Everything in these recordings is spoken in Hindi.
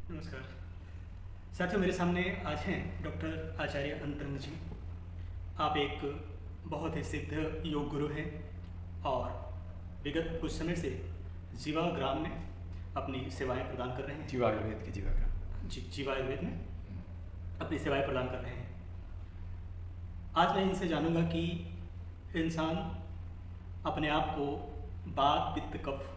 नमस्कार साथियों, मेरे सामने आज हैं डॉक्टर आचार्य अंतरंग जी। आप एक बहुत ही सिद्ध योग गुरु हैं और विगत कुछ समय से जीवा ग्राम में अपनी सेवाएं प्रदान कर रहे हैं। जीवा आयुर्वेद के जीवा ग्राम। जी, जीवा आयुर्वेद में अपनी सेवाएं प्रदान कर रहे हैं। आज मैं इनसे जानूंगा कि इंसान अपने आप को वात पित्त कफ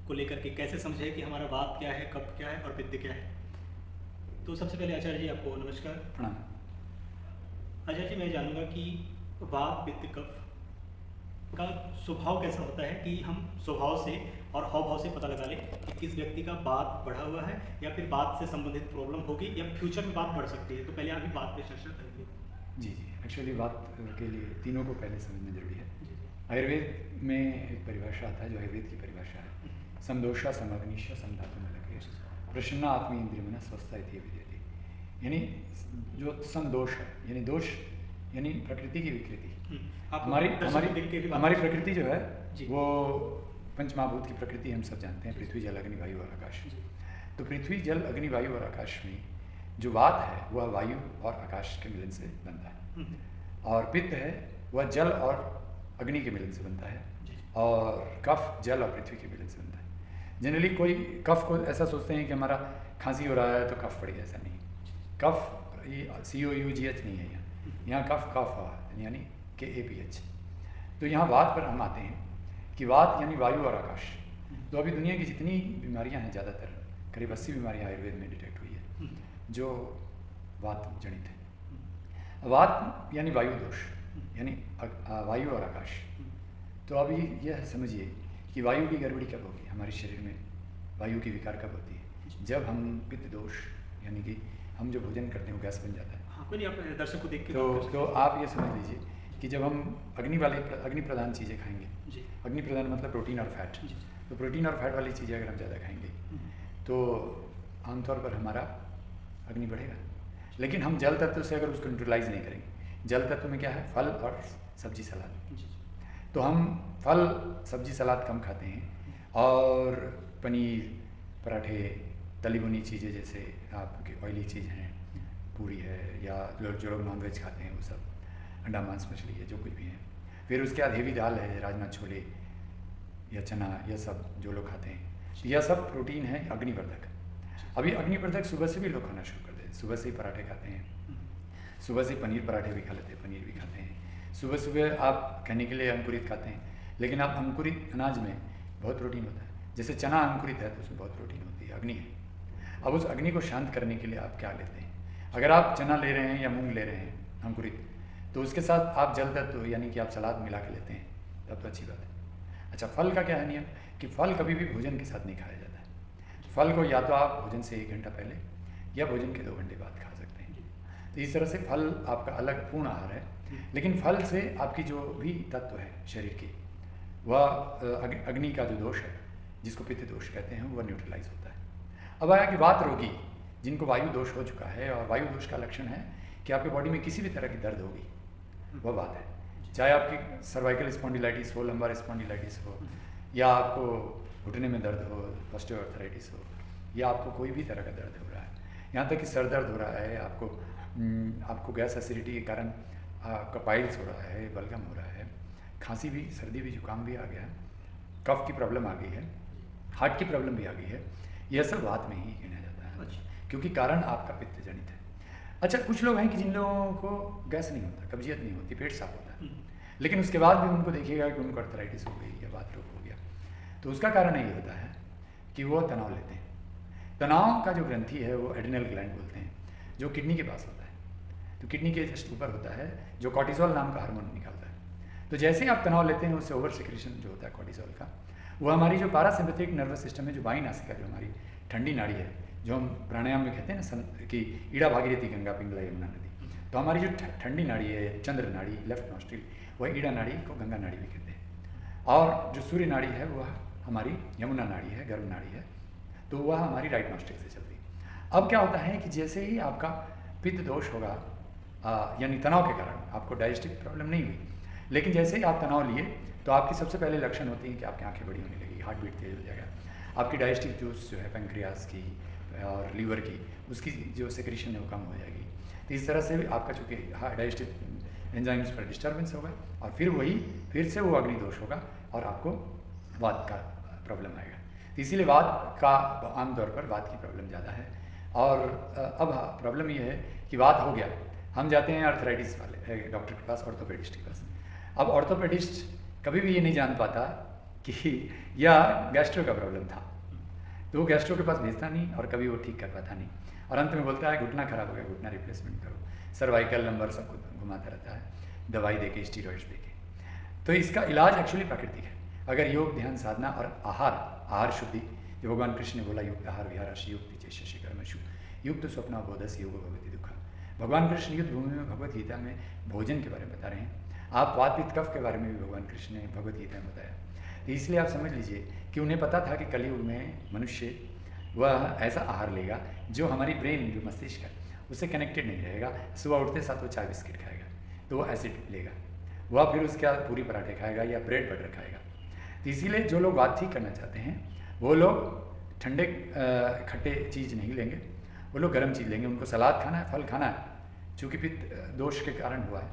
को लेकर के कैसे समझे कि हमारा वात क्या है, कफ क्या है और पित्त क्या है। तो सबसे पहले आचार्य जी आपको नमस्कार। प्रणाम। आचार्य जी, मैं जानूंगा कि वात पित्त कफ का स्वभाव कैसा होता है, कि हम स्वभाव से और हाव भाव से पता लगा लें कि किस व्यक्ति का वात बढ़ा हुआ है या फिर वात से संबंधित प्रॉब्लम होगी या फ्यूचर में वात बढ़ सकती है। तो पहले आप वात पे चर्चा करेंगे। जी, एक्चुअली बात के लिए तीनों को पहले समझना जरूरी है। जी। आयुर्वेद में एक परिभाषा आता है जो आयुर्वेद की परिभाषा है, समदोषा समग्निश्य समधातु मलके प्रसन्न आत्मी इंद्रिय मन स्वस्थ इति विद्यते। यानी जो समदोष है, यानी दोष यानी प्रकृति की विकृति। हमारी प्रकृति जो है वो पंचमहाभूत की प्रकृति हम सब जानते हैं, पृथ्वी जल अग्नि वायु और आकाश। तो पृथ्वी जल अग्नि वायु और आकाश में जो वात है वह वायु और आकाश के मिलन से बनता है, और पित्त है वह जल और अग्नि के मिलन से बनता है, और कफ जल और पृथ्वी के मिलन से बनता है। जनरली कोई कफ को ऐसा सोचते हैं कि हमारा खांसी हो रहा है तो कफ पड़ी, ऐसा नहीं। कफ ये COUGH नहीं है, यहाँ कफ यानी KAPH। तो यहाँ वात पर हम आते हैं कि वात यानी वायु और आकाश। तो अभी दुनिया की जितनी बीमारियाँ हैं, ज़्यादातर करीब 80 बीमारियाँ आयुर्वेद में डिटेक्ट हुई है जो वात जनित है। वात यानी वायु दोष, यानी वायु और आकाश। तो अभी यह समझिए कि वायु की गड़बड़ी कब होगी हमारे शरीर में, वायु की विकार कब होती है? जब हम पित्त दोष यानी कि हम जो भोजन करते हैं वो गैस बन जाता है। हाँ, कोई नहीं, आप दर्शक को देख के तो आप ये समझ लीजिए कि जब हम अग्नि प्रधान चीज़ें खाएंगे, अग्नि प्रधान मतलब प्रोटीन और फैट, तो प्रोटीन और फैट वाली चीज़ें अगर हम ज़्यादा खाएंगे तो आमतौर पर हमारा अग्नि बढ़ेगा। लेकिन हम जल तत्व से अगर उसको न्यूट्रलाइज नहीं करेंगे, जल तत्व में क्या है? फल और सब्जी सलाद। तो हम फल सब्जी सलाद कम खाते हैं, और पनीर पराठे तली भुनी चीज़ें जैसे आपकी ऑयली चीज़ हैं, पूरी है, या जो लोग नॉनवेज खाते हैं वो सब, अंडा मांस मछली है, जो कुछ भी है। फिर उसके बाद हेवी दाल है, राजमा छोले या चना, यह सब जो लोग खाते हैं, यह सब प्रोटीन है अग्निवर्धक। अभी अग्निवर्धक सुबह से भी लोग खाना शुरू कर दें, सुबह से ही पराठे खाते हैं, सुबह से पनीर पराठे भी खा लेते हैं, पनीर भी खाते हैं। सुबह सुबह आप कहने के लिए अंकुरित खाते हैं, लेकिन आप अंकुरित अनाज में बहुत प्रोटीन होता है। जैसे चना अंकुरित है तो उसमें बहुत प्रोटीन होती है, अग्नि है। अब उस अग्नि को शांत करने के लिए आप क्या लेते हैं? अगर आप चना ले रहे हैं या मूंग ले रहे हैं अंकुरित, तो उसके साथ आप जल तत्व यानी कि आप सलाद मिला के लेते हैं, तब तो अच्छी बात है। अच्छा, फल का क्या है नियम कि फल कभी भी भोजन के साथ नहीं खाया जाता है। फल को या तो आप भोजन से 1 घंटा पहले या भोजन के 2 घंटे बाद खा सकते हैं। तो इस तरह से फल आपका अलग पूर्ण आहार है, लेकिन फल से आपकी जो भी तत्व है शरीर की, वह अग्नि का जो दोष है जिसको पित्त दोष कहते हैं वह न्यूट्रलाइज होता है। अब आया कि वात रोगी जिनको वायु दोष हो चुका है, और वायु दोष का लक्षण है कि आपके बॉडी में किसी भी तरह की दर्द होगी, वह बात है। चाहे आपकी सर्वाइकल स्पॉन्डिलाइटिस हो, लंबार स्पॉन्डिलाइटिस हो, या आपको घुटने में दर्द हो, ऑस्टियोआर्थराइटिस हो, या आपको कोई भी तरह का दर्द हो रहा है, यहाँ तक कि सर दर्द हो रहा है, आपको गैस एसिडिटी के कारण आपका पाइल्स हो रहा है, बलगम हो रहा है, खांसी भी, सर्दी भी, जुकाम भी आ गया है, कफ की प्रॉब्लम आ गई है, हार्ट की प्रॉब्लम भी आ गई है, यह सब वात में ही गिना जाता है, क्योंकि कारण आपका पित्त जनित है। अच्छा, कुछ लोग हैं कि जिन लोगों को गैस नहीं होता, कब्जियत नहीं होती, पेट साफ होता है, लेकिन उसके बाद भी उनको देखिएगा कि उनको अर्थराइटिस हो गई या वात रोग हो गया। तो उसका कारण ये होता है कि वो तनाव लेते हैं। तनाव का जो ग्रंथि है वो एड्रिनल ग्लैंड बोलते हैं, जो किडनी के पास होता है। तो किडनी के जस्ट ऊपर होता है, जो कॉर्टिसोल नाम का हार्मोन निकालता है। तो जैसे ही आप तनाव लेते हैं उससे ओवर सिक्रेशन जो होता है कॉर्टिसोल का, वो हमारी जो पारासिम्पैथिक नर्वस सिस्टम है, जो बाईं नासिका जो हमारी ठंडी नाड़ी है, जो हम प्राणायाम में कहते हैं ना कि ईड़ा भागीरथी गंगा पिंगला यमुना नदी, तो हमारी जो ठंडी नाड़ी है, चंद्र नाड़ी, लेफ्ट नॉस्ट्रिल, वह ईड़ा नाड़ी को गंगा नाड़ी भी कहते हैं। और जो सूर्य नाड़ी है वह हमारी यमुना नाड़ी है, गर्भ नाड़ी है, तो वह हमारी राइट नॉस्ट्रिल से चलती है। अब क्या होता है कि जैसे ही आपका पित्त दोष होगा, यानी तनाव के कारण आपको डाइजेस्टिव प्रॉब्लम नहीं हुई, लेकिन जैसे ही आप तनाव लिए तो आपकी सबसे पहले लक्षण होती है कि आपकी आंखें बड़ी होने लगी, हार्ट बीट तेज हो जाएगा, आपकी डाइजेस्टिव जूस जो है पेंक्रियाज की, और लीवर की, उसकी जो सेक्रेशन है वो कम हो जाएगी। तो इस तरह से आपका चूँकि डाइजेस्टिव एंजाइम्स पर डिस्टर्बेंस होगा और फिर से वो अग्नि दोष होगा और आपको वात का प्रॉब्लम आएगा। तो इसीलिए वात का आमतौर पर वात की प्रॉब्लम ज़्यादा है। और अब प्रॉब्लम ये है कि वात हो गया, हम जाते हैं अर्थराइटिस वाले डॉक्टर के पास, ऑर्थोपेडिस्ट के पास। अब ऑर्थोपेडिस्ट कभी भी ये नहीं जान पाता कि यह गैस्ट्रो का प्रॉब्लम था, तो वो गैस्ट्रो के पास भेजता नहीं और कभी वो ठीक कर पाता नहीं, और अंत में बोलता है घुटना खराब हो गया, घुटना रिप्लेसमेंट करो, सर्वाइकल नंबर सबको घुमाता रहता है दवाई देके, स्टीरॉइड्स देके। तो इसका इलाज एक्चुअली प्राकृतिक है। अगर योग, ध्यान, साधना और आहार शुद्धि, जो भगवान कृष्ण ने बोला, युक्त आहार विहार युक्त चेष्य कर्मशु युक्त स्वप्न बोधस योग भगवती दुखा। भगवान कृष्ण युद्ध भूमि में भगवत गीता में भोजन के बारे में बता रहे हैं। आप वात पित्त कफ के बारे में भी भगवान कृष्ण ने भगवत गीता में बताया। तो इसलिए आप समझ लीजिए कि उन्हें पता था कि कलयुग में मनुष्य वह ऐसा आहार लेगा जो हमारी ब्रेन, जो मस्तिष्क है, उससे कनेक्टेड नहीं रहेगा। सुबह उठते साथ वो चाय बिस्किट खाएगा तो वो एसिड लेगा, वह फिर उसके बाद पूरी पराठे खाएगा या ब्रेड बटर खाएगा। तो इसीलिए जो लोग वात ठीक करना चाहते हैं वो लोग ठंडे खट्टे चीज़ नहीं लेंगे, वो लोग गर्म चीज़ लेंगे। उनको सलाद खाना है, फल खाना है, चूँकि पित्त दोष के कारण हुआ है,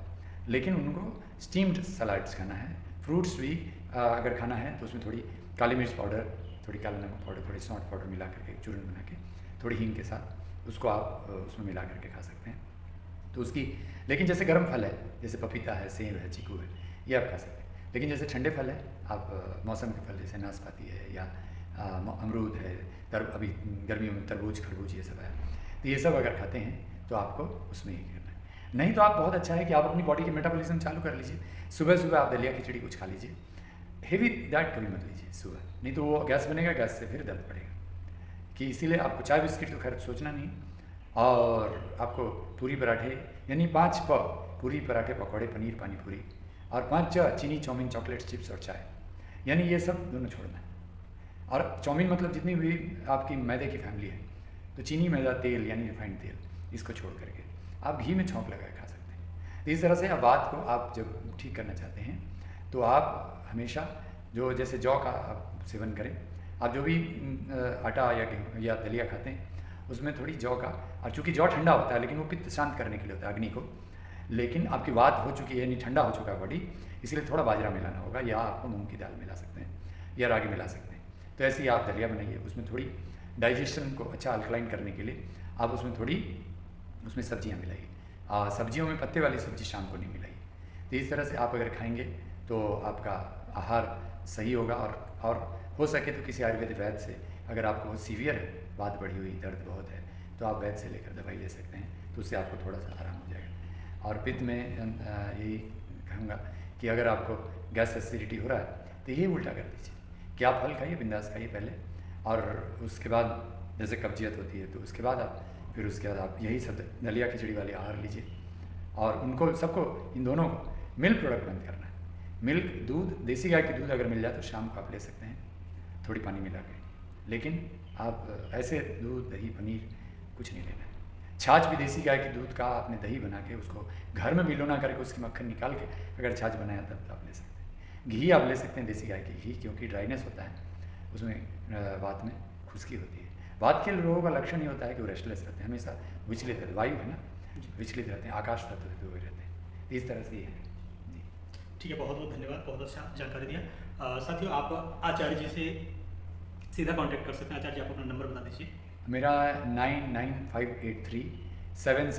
लेकिन उनको स्टीम्ड सलाड्स खाना है। फ्रूट्स भी अगर खाना है तो उसमें थोड़ी काली मिर्च पाउडर, थोड़ी काला नमक पाउडर, थोड़ी सौंठ पाउडर मिला करके चूर्ण बना के थोड़ी हींग के साथ उसको आप उसमें मिला करके खा सकते हैं। तो उसकी, लेकिन जैसे गर्म फल है, जैसे पपीता है, सेब है, चीकू है, ये आप खा सकते हैं। लेकिन जैसे ठंडे फल है, आप मौसम के फल जैसे नाशपाती है या अमरूद है, अभी गर्मियों में तरबूज, खरबूज, ये सब है, तो ये सब अगर खाते हैं तो आपको उसमें ही करना है। नहीं तो आप, बहुत अच्छा है कि आप अपनी बॉडी के मेटाबॉलिज्म चालू कर लीजिए। सुबह सुबह आप दलिया खिचड़ी कुछ खा लीजिए, हेवी डाइट कभी मत लीजिए सुबह, नहीं तो वो गैस बनेगा, गैस से फिर दर्द पड़ेगा। कि इसीलिए आपको चाय बिस्किट तो खैर सोचना नहीं, और आपको पूरी पराठे यानी 5 प, पूरी पराठे, पकौड़े, पनीर, पानी पूरी, और 5 च, चीनी, चाउमीन, चॉकलेट, चिप्स और चाय, यानी ये सब दोनों छोड़ना है। और चाउमीन मतलब जितनी भी आपकी मैदे की फैमिली है, तो चीनी, मैदा, तेल यानी रिफाइंड तेल, इसको छोड़ करके आप घी में छौंक लगा खा सकते हैं। तो इस तरह से अब बात को आप जब ठीक करना चाहते हैं तो आप हमेशा जो, जैसे जौ का आप सेवन करें, आप जो भी आटा या गेहूं या दलिया खाते हैं उसमें थोड़ी जौ का, और चूँकि जौ ठंडा होता है लेकिन वो पित्त शांत करने के लिए होता है, अग्नि को, लेकिन आपकी बात हो चुकी है यानी ठंडा हो चुका है बॉडी, इसलिए थोड़ा बाजरा मिलाना होगा, या आपको मूंग की दाल मिला सकते हैं या रागी मिला सकते हैं। तो ऐसे ही आप दलिया बनाइए, उसमें थोड़ी डाइजेशन को अच्छा अल्कलाइन करने के लिए आप उसमें थोड़ी, उसमें सब्जियाँ मिलाइए। सब्जियों में पत्ते वाली सब्जी शाम को नहीं मिलाइए। तो इस तरह से आप अगर खाएंगे तो आपका आहार सही होगा, और हो सके तो किसी आयुर्वेदिक वैद्य से, अगर आपको बहुत सीवियर है, बात बढ़ी हुई, दर्द बहुत है, तो आप वैद्य से लेकर दवाई ले सकते हैं, तो उससे आपको थोड़ा सा आराम हो जाएगा। और पित्त में यही कहूँगा कि अगर आपको गैस एसिडिटी हो रहा है तो ये उल्टा कर दीजिए कि आप फल खाइए, बिंदास खाइए पहले, और उसके बाद जैसे कब्जियत होती है तो उसके बाद आप, फिर उसके बाद आप यही सब दलिया खिचड़ी वाले आहार लीजिए। और उनको सबको, इन दोनों को मिल्क प्रोडक्ट बंद करना है। मिल्क, दूध, देसी गाय की दूध अगर मिल जाए तो शाम को आप ले सकते हैं थोड़ी पानी मिला के, लेकिन आप ऐसे दूध, दही, पनीर कुछ नहीं लेना है। छाछ भी देसी गाय के दूध का आपने दही बना के उसको घर में बिलोना करके उसकी मक्खन निकाल के अगर छाछ बनाया तब तो आप ले सकते हैं। घी आप ले सकते हैं, देसी गाय की घी, क्योंकि ड्राइनेस होता है उसमें, वात में खुश्की होती है। वात के लोगों का लक्षण ही होता है कि वो रेस्टलेस रहते हैं, हमेशा विचलित रहते हैं, वायु है ना, विचलित रहते हैं, आकाश तत्व तो हुए रहते हैं। इस तरह से ये है जी। ठीक है, बहुत बहुत धन्यवाद, बहुत अच्छा जानकारी दिया। साथियों, आप आचार्य जी से सीधा कांटेक्ट कर सकते हैं। आचार्य जी, आप अपना नंबर बता दीजिए। मेरा 99583 7